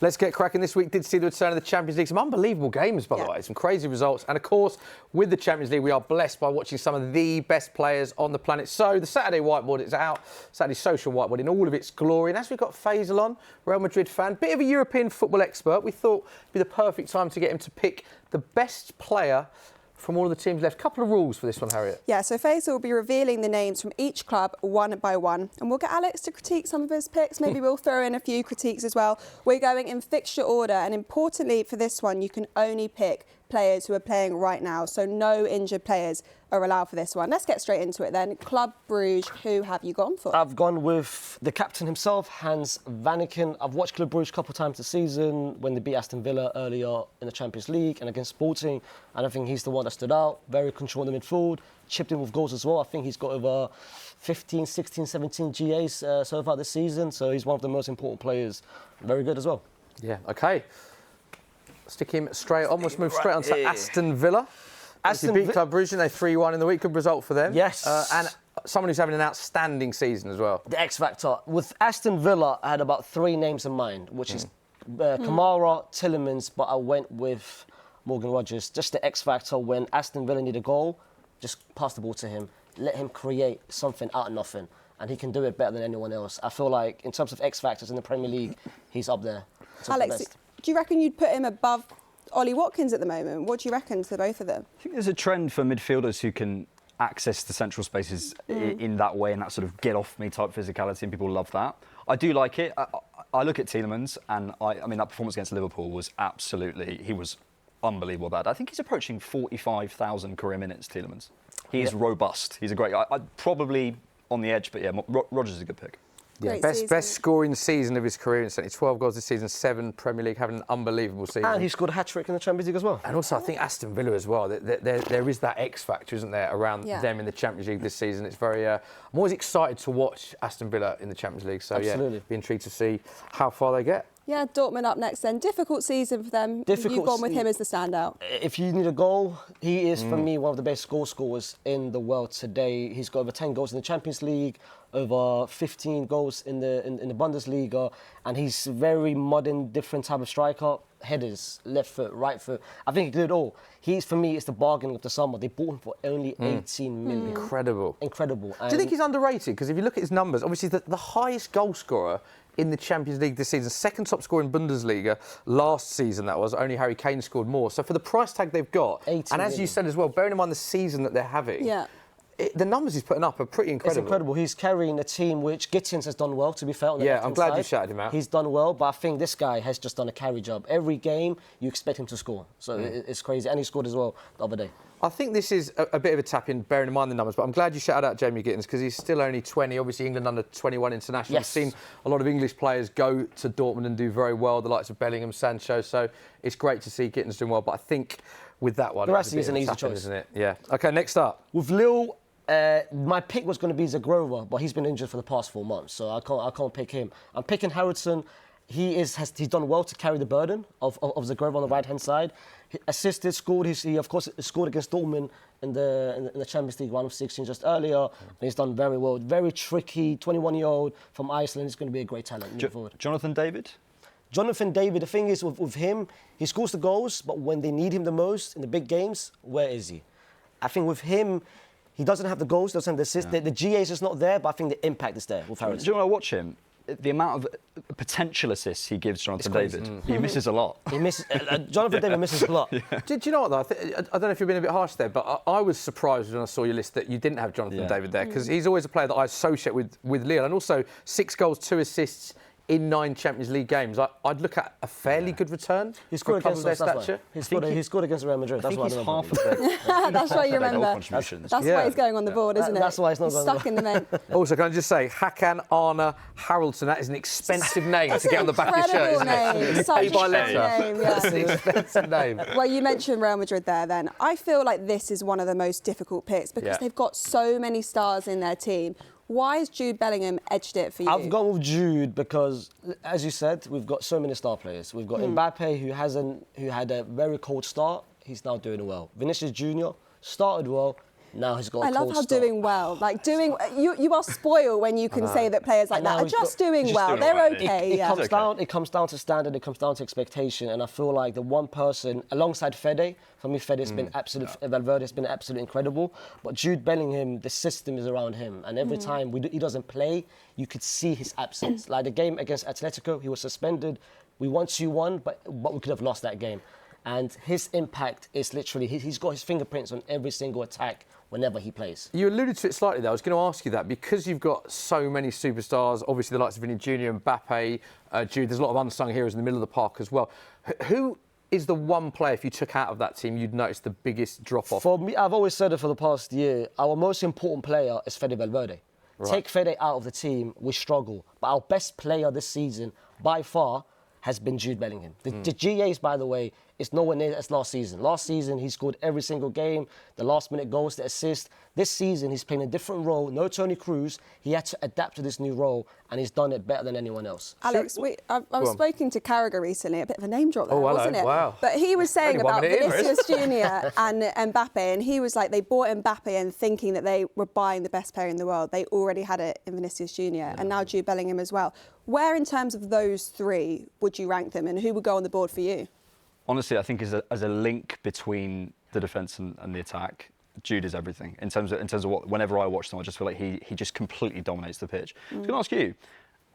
Let's get cracking. This week did see the return of the Champions League. Some unbelievable games, by the way. Some crazy results. And, of course, with the Champions League, we are blessed by watching some of the best players on the planet. So the Saturday whiteboard is out. Saturday social whiteboard in all of its glory. And as we've got Faysal on, Real Madrid fan, bit of a European football expert, we thought it'd be the perfect time to get him to pick the best player from all of the teams left. Couple of rules for this one, Harriet. Yeah, so Faysal will be revealing the names from each club one by one, and we'll get Alex to critique some of his picks. Maybe we'll throw in a few critiques as well. We're going in fixture order, and importantly for this one, you can only pick players who are playing right now, so no injured players are allowed for this one. Let's get straight into it then. Club Brugge, who have you gone for? I've gone with the captain himself, Hans Vanaken. I've watched Club Brugge a couple of times this season when they beat Aston Villa earlier in the Champions League and against Sporting, and I think he's the one that stood out. Very controlled in the midfield, chipped in with goals as well. I think he's got over 15, 16, 17 GAs so far this season, so he's one of the most important players. Very good as well. Yeah, OK. Stick him straight on. Let's move straight on to Aston Villa. Aston beat Club Brugge, they 3-1 in the week. Good result for them. Yes. And someone who's having an outstanding season as well. The X Factor. With Aston Villa, I had about 3 names in mind, which is Kamara, Tielemans, but I went with Morgan Rogers. Just the X Factor. When Aston Villa need a goal, just pass the ball to him. Let him create something out of nothing. And he can do it better than anyone else. I feel like in terms of X Factors in the Premier League, he's up there. Alex, do you reckon you'd put him above Ollie Watkins at the moment? What do you reckon to both of them? I think there's a trend for midfielders who can access the central spaces in that way and that sort of get-off-me type physicality, and people love that. I do like it. I look at Tielemans, and I mean, that performance against Liverpool was he was unbelievable bad. I think he's approaching 45,000 career minutes, Tielemans. He is robust. He's a great guy. Probably on the edge, but yeah, Rogers is a good pick. Yeah, best scoring season of his career in 12 goals this season, 7 Premier League, having an unbelievable season. And he scored a hat-trick in the Champions League as well. And also, I think Aston Villa as well. There is that X factor, isn't there, around them in the Champions League this season. It's very. I'm always excited to watch Aston Villa in the Champions League. So absolutely. Yeah, be intrigued to see how far they get. Yeah, Dortmund up next then. Difficult season for them. You've gone with him as the standout. If you need a goal, he is, for me, one of the best goal scorers in the world today. He's got over 10 goals in the Champions League, over 15 goals in the Bundesliga, and he's a very modern, different type of striker. Headers, left foot, right foot. I think he did it all. For me, it's the bargain of the summer. They bought him for only 18 million. Incredible. Incredible. Do you think he's underrated? Because if you look at his numbers, obviously the highest goal scorer in the Champions League this season, second top scorer in Bundesliga last season, that was. Only Harry Kane scored more. So for the price tag they've got, and as you said as well, bearing in mind the season that they're having, the numbers he's putting up are pretty incredible. It's incredible. He's carrying a team which Gittins has done well, to be fair. On the I'm glad you shouted him out. He's done well, but I think this guy has just done a carry job. Every game, you expect him to score. So it's crazy. And he scored as well the other day. I think this is a bit of a tap-in, bearing in mind the numbers, but I'm glad you shouted out Jamie Gittins because he's still only 20, obviously England under 21 international. Yes. We've seen a lot of English players go to Dortmund and do very well, the likes of Bellingham, Sancho, so it's great to see Gittins doing well, but I think with that one, Verratti is an easy choice, isn't it? Yeah. OK, next up. With Lille, my pick was going to be Zagrova, but he's been injured for the past 4 months, so I can't pick him. I'm picking Harrison. He's done well to carry the burden of Zagrova on the right-hand side. He assisted, scored. He of course scored against Dortmund in the Champions League round of 16 just earlier. And he's done very well. Very tricky, 21-year-old from Iceland. He's going to be a great talent moving forward. Jonathan David? Jonathan David, the thing is with him, he scores the goals, but when they need him the most in the big games, where is he? I think with him, he doesn't have the goals, doesn't have the assists. The GA is just not there, but I think the impact is there with Harrison. Do you want to watch him? The amount of potential assists he gives Jonathan David, he misses a lot. He misses. Jonathan David misses a lot. Do you know what, though? I don't know if you've been a bit harsh there, but I was surprised when I saw your list that you didn't have Jonathan David there, because he's always a player that I associate with Lille, and also 6 goals, 2 assists in 9 Champions League games. I'd look at a fairly good return. He scored against their stature. He scored against Real Madrid. That's why I remember. That's why you remember. That's why he's going on the board, isn't it? That's why he's not going stuck in the main. Also, can I just say, Hakan Arne Haraldsson, that is an expensive name to get on the back of your shirt, isn't it? Such by letter. name, That's an expensive name. Well, you mentioned Real Madrid there then. I feel like this is one of the most difficult picks because they've got so many stars in their team. Why has Jude Bellingham edged it for you? I've gone with Jude because, as you said, we've got so many star players. We've got Mbappe, who had a very cold start. He's now doing well. Vinicius Junior started well. Now he's got a I love cold how start. doing well, you are spoiled when you can say that players like that are just doing well. They're alright. okay. It comes down to standard, it comes down to expectation, and I feel like the one person alongside Fede, for me, Fede's been Valverde's been absolutely incredible. But Jude Bellingham, the system is around him, and every time he doesn't play, you could see his absence. Like the game against Atletico, he was suspended. We won 2-1, but we could have lost that game. And his impact is literally, he's got his fingerprints on every single attack whenever he plays. You alluded to it slightly there. I was going to ask you that because you've got so many superstars, obviously the likes of Vinny Jr., Mbappe, Jude, there's a lot of unsung heroes in the middle of the park as well. Who is the one player, if you took out of that team, you'd notice the biggest drop-off? For me, I've always said it for the past year, our most important player is Fede Valverde. Right. Take Fede out of the team, we struggle. But our best player this season, by far, has been Jude Bellingham. The GAs, by the way, is nowhere near as last season. Last season, he scored every single game, the last-minute goals, the assist. This season, he's playing a different role. No Toni Kroos. He had to adapt to this new role, and he's done it better than anyone else. Alex, I was speaking to Carragher recently, a bit of a name drop there, wasn't it? Wow. But he was saying Only 1 about minute in, Vinicius Jr. and Mbappe, and he was like, they bought Mbappe and thinking that they were buying the best player in the world. They already had it in Vinicius Jr. and now Jude Bellingham as well. Where, in terms of those three, would you rank them, and who would go on the board for you? Honestly, I think as a link between the defence and the attack, Jude is everything. In terms of what, whenever I watch them, I just feel like he just completely dominates the pitch. I was going to ask you,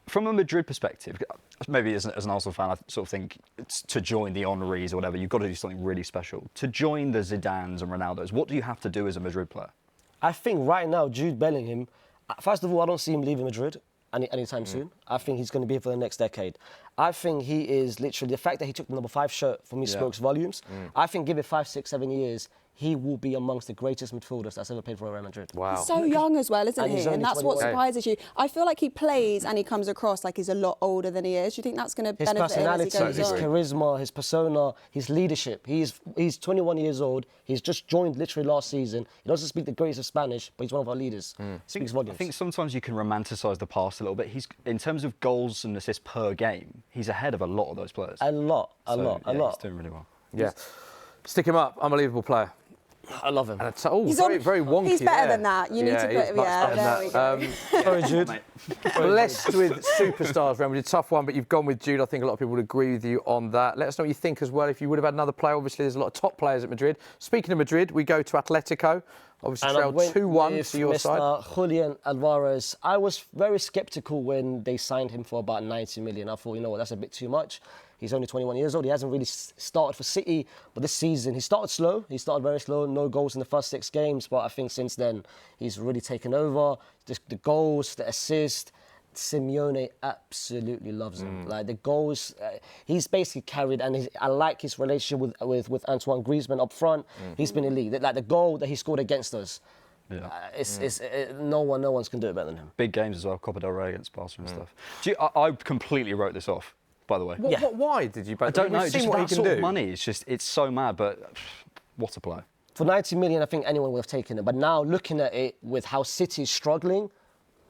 from a Madrid perspective, maybe as an Arsenal fan, I sort of think to join the Henrys or whatever, you've got to do something really special. To join the Zidanes and Ronaldos, what do you have to do as a Madrid player? I think right now, Jude Bellingham, first of all, I don't see him leaving Madrid anytime soon. I think he's going to be here for the next decade. I think he is literally, the fact that he took the number 5 shirt for me speaks volumes. I think give it 5, 6, 7 years, he will be amongst the greatest midfielders that's ever played for Real Madrid. Wow. He's so young as well, isn't he? And that's what 21. surprises you. I feel like he plays and he comes across like he's a lot older than he is. Do you think that's going to His benefit him as he personality, goes his on? charisma, his persona, his leadership. He's 21 years old. He's just joined literally last season. He doesn't speak the greatest of Spanish, but he's one of our leaders. Speaks volumes. I think sometimes you can romanticise the past a little bit. He's, in terms of goals and assists per game, he's ahead of a lot of those players. A lot. He's doing really well. Yeah. Stick him up. Unbelievable player. I love him. And very wonky. He's better there. than that. You need to put him. much Yeah, better there than we that. go. Sorry, Jude. Blessed with superstars, Real Madrid. Tough one, but you've gone with Jude. I think a lot of people would agree with you on that. Let us know what you think as well. If you would have had another player, obviously there's a lot of top players at Madrid. Speaking of Madrid, we go to Atletico. Obviously trailed 2-1 to your side. Julian Alvarez. I was very sceptical when they signed him for about 90 million. I thought, you know what, that's a bit too much. He's only 21 years old. He hasn't really started for City, but this season he started slow. He started very slow, no goals in the first 6 games, but I think since then he's really taken over. The goals, the assist, Simeone absolutely loves him. Like the goals, he's basically carried, and I like his relationship with Antoine Griezmann up front. He's been elite. Like the goal that he scored against us. Yeah. No one's can do it better than him. Big games as well, Copa del Rey against Barcelona and stuff. I completely wrote this off, by the way. Why did you? I don't know. We've Just seen what he that can sort do. of money. It's so mad, but what a player. For 90 million, I think anyone would have taken it. But now looking at it with how City is struggling,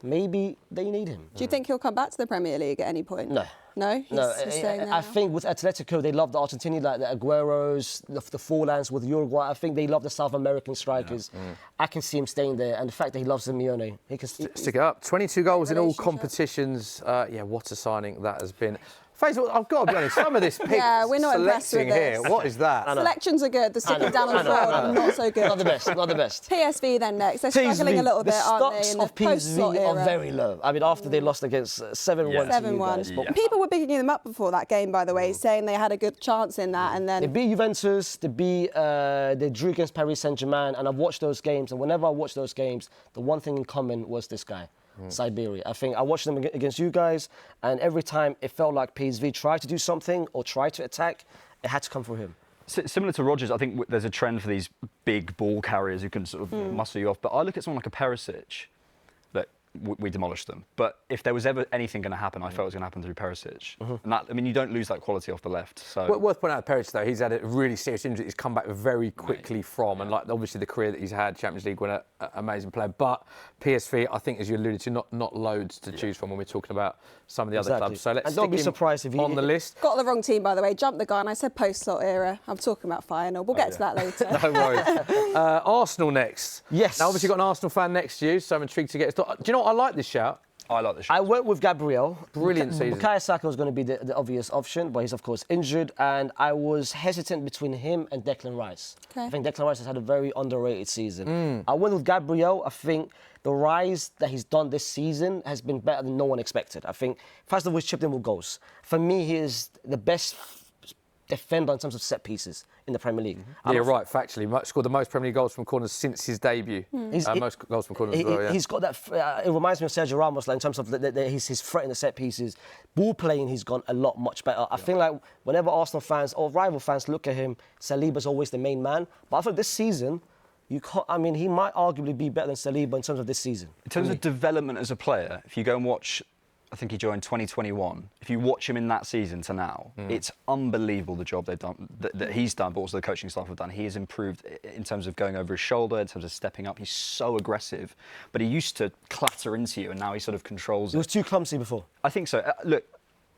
maybe they need him. Do you think he'll come back to the Premier League at any point? No. No? He's staying there I now? think with Atletico, they love the Argentinians, like the Agueros, the Forlans with Uruguay. I think they love the South American strikers. I can see him staying there. And the fact that he loves Simeone, he can Stick it up. 22 goals in all competitions. What a signing that has been. Faysal, I've got to be honest, some of this pick we're not impressed with selecting here, this. what is that? Selections are good. The sticking down on the floor, not so good. Not the best, not the best. PSV then next. They're struggling a little bit, aren't they? The In the stocks of post-slot PSV era. are very low. I mean, after they lost against 7-1 to you guys. 7-1. People were bigging them up before that game, by the way, saying they had a good chance in that, and then They beat Juventus, they drew against Paris Saint-Germain, and I've watched those games, and whenever I watch those games, the one thing in common was this guy. Siberia. I think I watched them against you guys, and every time it felt like PSV tried to do something or tried to attack, it had to come from him. Similar to Rodgers, I think there's a trend for these big ball carriers who can sort of muscle you off. But I look at someone like a Perisic. Look, we demolished them. But if there was ever anything going to happen, I felt it was going to happen through Perisic. And that, I mean, you don't lose that quality off the left. So Worth pointing out, Perisic though, he's had a really serious injury. He's come back very quickly from, and like obviously the career that he's had, Champions League winner, amazing player. But PSV, I think, as you alluded to, not loads to choose from when we're talking about some of the other clubs. So let's and don't be surprised if he on the list. Got the wrong team, by the way. Jumped the gun. I said post-slot era. I'm talking about Feyenoord. We'll get to that later. No worries. Arsenal next. Yes. Now, obviously, you've got an Arsenal fan next to you, so I'm intrigued to get his thought. Do you know what? I like this shout. I like the shot. I went with Gabriel. Brilliant season. Bukayo Saka was going to be the obvious option, but he's of course injured, and I was hesitant between him and Declan Rice. Okay. I think Declan Rice has had a very underrated season. I went with Gabriel. I think the rise that he's done this season has been better than no one expected. I think, first of all, he's chipped in with goals. For me, he is the best defender in terms of set pieces in the Premier League. Yeah, you're right, factually. Scored the most Premier League goals from corners since his debut. Most goals from corners as well, yeah. He's got that, it reminds me of Sergio Ramos, like, in terms of his threat in the set pieces. Ball playing, he's gone a lot much better. I think like whenever Arsenal fans or rival fans look at him, Saliba's always the main man. But I think this season, he might arguably be better than Saliba in terms of this season. In terms of development as a player, if you go and watch, I think he joined 2021. If you watch him in that season to now, it's unbelievable the job they've done, that he's done, but also the coaching staff have done. He has improved in terms of going over his shoulder, in terms of stepping up. He's so aggressive, but he used to clatter into you, and now he sort of controls it. He was too clumsy before. I think so. Look,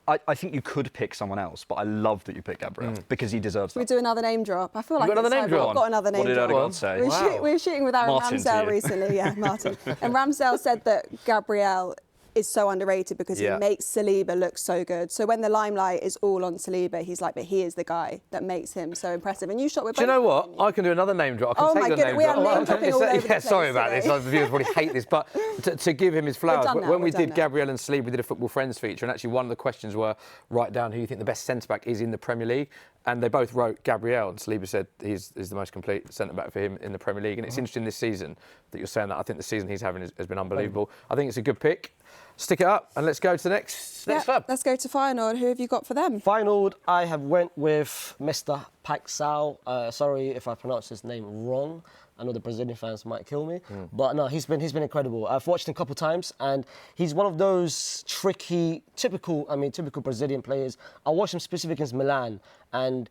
I think you could pick someone else, but I love that you picked Gabriel because he deserves that. We do another name drop. I feel like got another name drop? I've got another name What did drop. Odegaard say? We were shooting with Aaron Martin to Ramsdale you. recently, yeah, Martin. And Ramsdale said that Gabriel is so underrated because he makes Saliba look so good. So when the limelight is all on Saliba, he's like, but he is the guy that makes him so impressive. And you shot with Do you both know of what? them, didn't you? I can do another name drop. I can Oh take my the goodness, name we drop. are name dropping all over the Yeah, sorry place about this. today. The viewers probably hate this, but to give him his flowers, done now, when we we've done did now. Gabriel and Saliba, we did a Football Friends feature, and actually one of the questions were, write down who you think the best centre-back is in the Premier League. And they both wrote Gabriel, and Saliba said he's the most complete centre-back for him in the Premier League. And it's interesting this season that you're saying that. I think the season he's having has been unbelievable. I think it's a good pick. Stick it up, and let's go to the next club. Let's go to Feyenoord. Who have you got for them? Feyenoord, I have went with Mr. Faysal. Sorry if I pronounced his name wrong. I know the Brazilian fans might kill me, but no, he's been incredible. I've watched him a couple of times, and he's one of those typical Brazilian players. I watched him specifically against Milan, and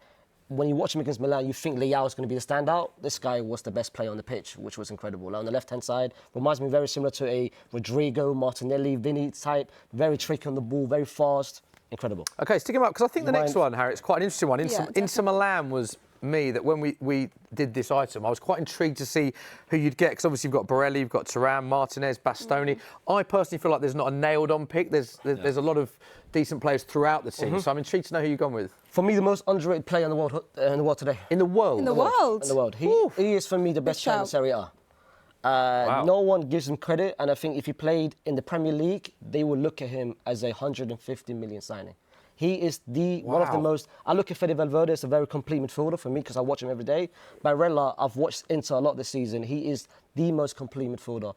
when you watch him against Milan, you think Leao is going to be the standout. This guy was the best player on the pitch, which was incredible. Like on the left-hand side, reminds me very similar to a Rodrigo, Martinelli, Vinny type. Very tricky on the ball, very fast. Incredible. Okay, stick him up, because I think the next one, Harriet, is quite an interesting one. Inter definitely. Milan was me that when we did this item, I was quite intrigued to see who you'd get, because obviously you've got Borelli, you've got Thuram, Martinez, Bastoni. I personally feel like there's not a nailed-on pick. There's a lot of decent players throughout the team, so I'm intrigued to know who you've gone with. For me, the most underrated player in the world today. In the world? In the world? In the world. He is, for me, the best player in Serie A. No one gives him credit, and I think if he played in the Premier League, they would look at him as a 150 million signing. He is one of the most... I look at Fede Valverde as a very complete midfielder for me because I watch him every day. Barella, I've watched Inter a lot this season. He is the most complete midfielder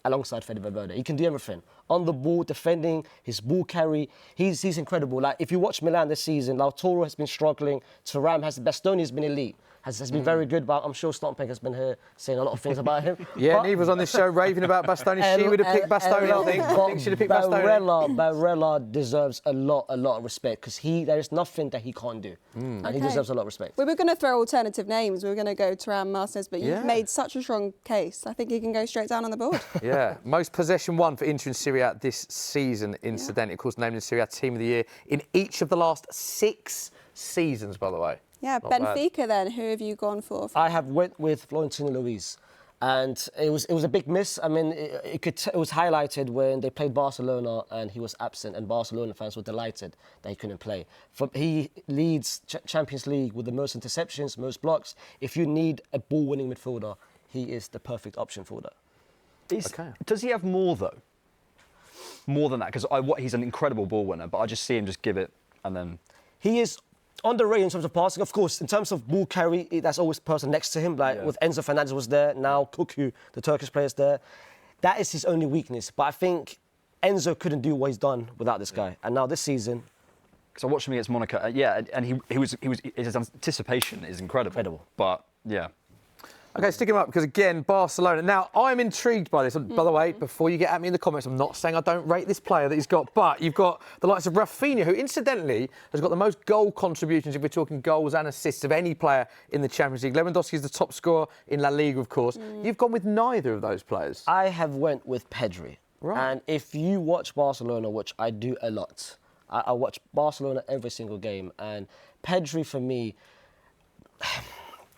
alongside Fede Valverde. He can do everything. On the ball, defending, his ball carry. He's incredible. Like, if you watch Milan this season, Lautaro has been struggling. Thuram Bastoni has been elite. Has been very good, but I'm sure Stompeg has been here saying a lot of things about him. Yeah, Neve was on this show raving about Bastoni. She would have picked Bastoni, I think. I think she'd have picked Bastoni. Barella deserves a lot of respect because there is nothing that he can't do. And he deserves a lot of respect. We were going to throw alternative names. We were going to go Thuram, Martinez, but you've made such a strong case. I think he can go straight down on the board. Yeah, most possession won for Inter in Serie A this season, incidentally. Of course, named in Serie A Team of the Year in each of the last 6 seasons, by the way. Yeah, Not Benfica bad. then. Who have you gone for? I have went with Florentino Luis. And it was a big miss. I mean, it was highlighted when they played Barcelona and he was absent, and Barcelona fans were delighted that he couldn't play. He leads Champions League with the most interceptions, most blocks. If you need a ball-winning midfielder, he is the perfect option for that. Does he have more, though? More than that? Because he's an incredible ball winner, but I just see him just give it and then... He is underrated in terms of passing. Of course, in terms of ball carry, that's always the person next to him. Like with Enzo Fernandez was there, now Cuckoo, the Turkish player, is there. That is his only weakness. But I think Enzo couldn't do what he's done without this guy. And now this season... Because I watched him against Monaco, and his anticipation is incredible. But, yeah. Okay, stick him up because, again, Barcelona. Now, I'm intrigued by this. By the way, before you get at me in the comments, I'm not saying I don't rate this player that he's got, but you've got the likes of Rafinha, who, incidentally, has got the most goal contributions, if we're talking goals and assists, of any player in the Champions League. Lewandowski is the top scorer in La Liga, of course. You've gone with neither of those players. I have went with Pedri. Right. And if you watch Barcelona, which I do a lot, I watch Barcelona every single game, and Pedri, for me,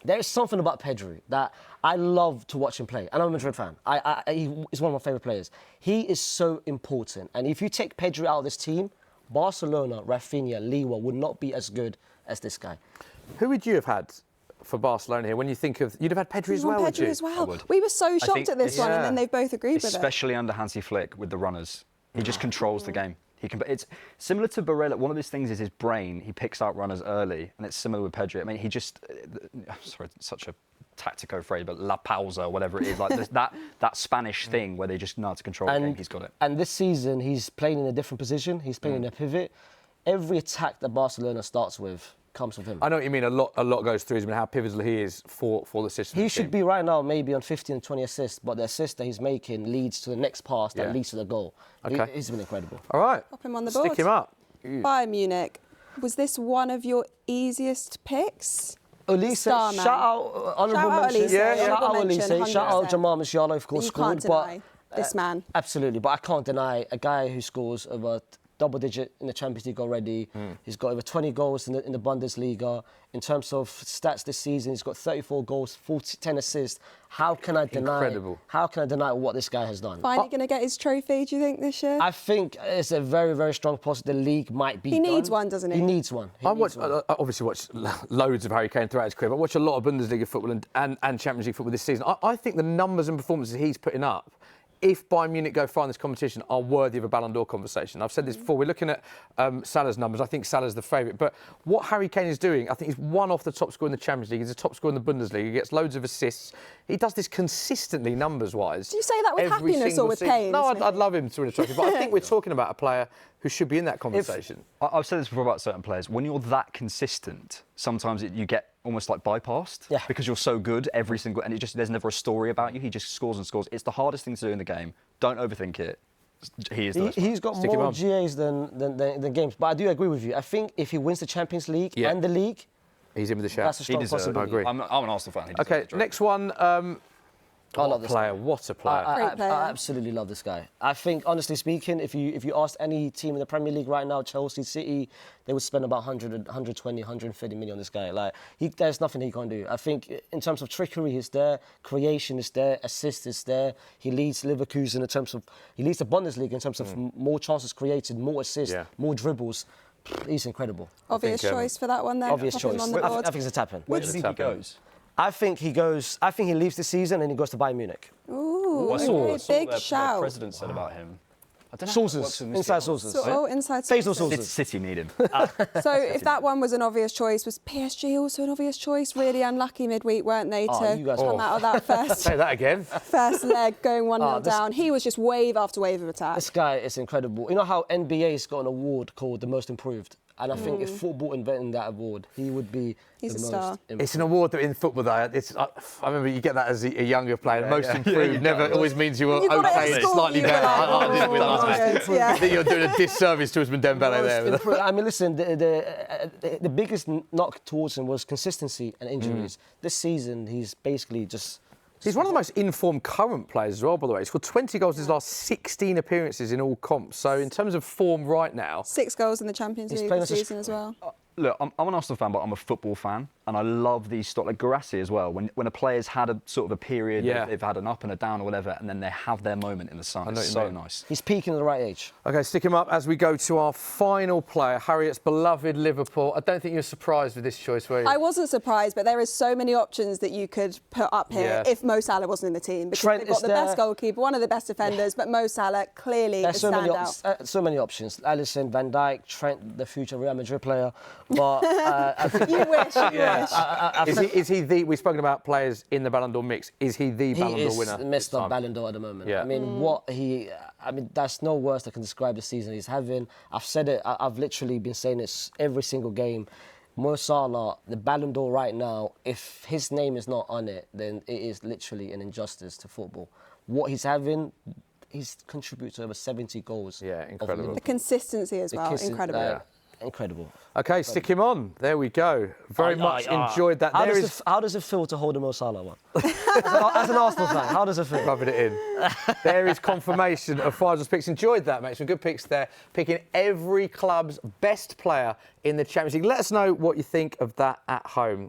there is something about Pedri that I love to watch him play. And I'm a Madrid fan. He's one of my favourite players. He is so important. And if you take Pedri out of this team, Barcelona, Rafinha, Lewa would not be as good as this guy. Who would you have had for Barcelona here when you think of... You'd have had Pedri as well, would you? Pedri as well. would. We were so shocked think at this one, and then they've both agreed with it. Especially under Hansi Flick with the runners. He just controls the game. It's similar to Barella. One of his things is his brain. He picks out runners early, and it's similar with Pedri. I mean, he just... Sorry, such a tactico phrase, but la pausa, whatever it is, like that Spanish thing where they just know how to control the game. He's got it. And this season, he's playing in a different position. He's playing in a pivot. Every attack that Barcelona starts with comes with him. I know what you mean. A lot goes through him and how pivotal he is for the system. He should be right now maybe on 15 and 20 assists, but the assist that he's making leads to the next pass that leads to the goal. Okay. He's been incredible. All right. Pop him on the board. Stick him up. Bayern Munich. Was this one of your easiest picks? Elise, shout out honourable mention. Elise, Shout out Elise. 100%. Shout out Jamal Musiala, of course, You scored. can't deny this man. Absolutely, but I can't deny a guy who scores over double digit in the Champions League already. He's got over 20 goals in the Bundesliga. In terms of stats this season, he's got 34 goals, 10 assists. How can I deny? Incredible. How can I deny what this guy has done? Finally going to get his trophy, do you think, this year? I think it's a very, very strong possibility. The league might be He needs done. one, doesn't he? He needs one. I obviously watch loads of Harry Kane throughout his career. I watch a lot of Bundesliga football and Champions League football this season. I think the numbers and performances he's putting up, if Bayern Munich go far in this competition, are worthy of a Ballon d'Or conversation. I've said this before. We're looking at Salah's numbers. I think Salah's the favourite. But what Harry Kane is doing, I think he's one off the top scorer in the Champions League. He's the top scorer in the Bundesliga. He gets loads of assists. He does this consistently, numbers-wise. Do you say that with every happiness or with season. pain? No, I'd love him to win a trophy. But I think we're talking about a player who should be in that conversation. I've said this before about certain players. When you're that consistent, sometimes you get almost like bypassed because you're so good every single, and there's never a story about you. He just scores and scores. It's the hardest thing to do in the game. Don't overthink it. He's got more GAs than games. But I do agree with you. I think if he wins the Champions League and the league, he's in with the shout. That's a strong possibility. I agree. I'm an Arsenal fan. Okay, next one. I love this guy. What a player. I absolutely love this guy. I think, honestly speaking, if you asked any team in the Premier League right now, Chelsea, City, they would spend about 100, 120, 150 million on this guy. Like, there's nothing he can't do. I think in terms of trickery, he's there. Creation is there. Assist is there. He leads Leverkusen in terms of... He leads the Bundesliga in terms of more chances created, more assists, more dribbles. He's incredible. Obvious choice for that one then. Obvious Pop him choice. on the board. I think it's a tap-in. Where do you think he goes? I think he leaves this season and he goes to Bayern Munich. Ooh, I saw big their shout. president said about him. I don't know Sources, inside sources. Inside Faysal sources. sources. City need him. So if that one was an obvious choice, was PSG also an obvious choice? Really unlucky midweek, weren't they, to come out of that first Say that again. first leg, going 1-0 down. He was just wave after wave of attack. This guy is incredible. You know how NBA's got an award called the most improved? And I think if football invented that award, he would be He's the a most star. improved. It's an award that in football, though, I remember you get that as a younger player. Most improved never always means you were You got it at okay, school, slightly you were better. like, I didn't win last good, week. yeah. I think you're doing a disservice to Usman Dembele there. I mean, listen, the biggest knock towards him was consistency and injuries. This season, he's basically just... He's one of the most informed current players as well, by the way. He's scored 20 goals in his last 16 appearances in all comps. So in terms of form right now... 6 goals in the Champions League this season as well. Look, I'm an Arsenal fan, but I'm a football fan, and I love these stock like Guirassy as well. When a player's had a sort of a period, they've had an up and a down or whatever, and then they have their moment in the sun. It's so nice. He's peaking at the right age. OK, stick him up as we go to our final player, Harriet's beloved Liverpool. I don't think you're surprised with this choice, were you? I wasn't surprised, but there is so many options that you could put up here if Mo Salah wasn't in the team. Because Trent they've got is the there. best goalkeeper, one of the best defenders, but Mo Salah clearly There's is so many, standout. so many options. Alisson, Van Dijk, Trent, the future Real Madrid player. But You wish, you wish. Is he the... We've spoken about players in the Ballon d'Or mix. Is he the Ballon d'Or winner? He is Mr. Ballon d'Or at the moment. Yeah. I mean, that's no words that can describe the season he's having. I've said it. I've literally been saying this every single game. Mo Salah, the Ballon d'Or right now, if his name is not on it, then it is literally an injustice to football. What he's having, he's contributed to over 70 goals. Yeah, incredible. The consistency as well, incredible. Incredible. Okay, stick him on. There we go. Very much enjoyed that. How does it feel to hold a Mo Salah one? As an Arsenal fan, how does it feel? Rubbing it in. There is confirmation of Faysal's picks. Enjoyed that, mate. Some good picks there. Picking every club's best player in the Champions League. Let us know what you think of that at home.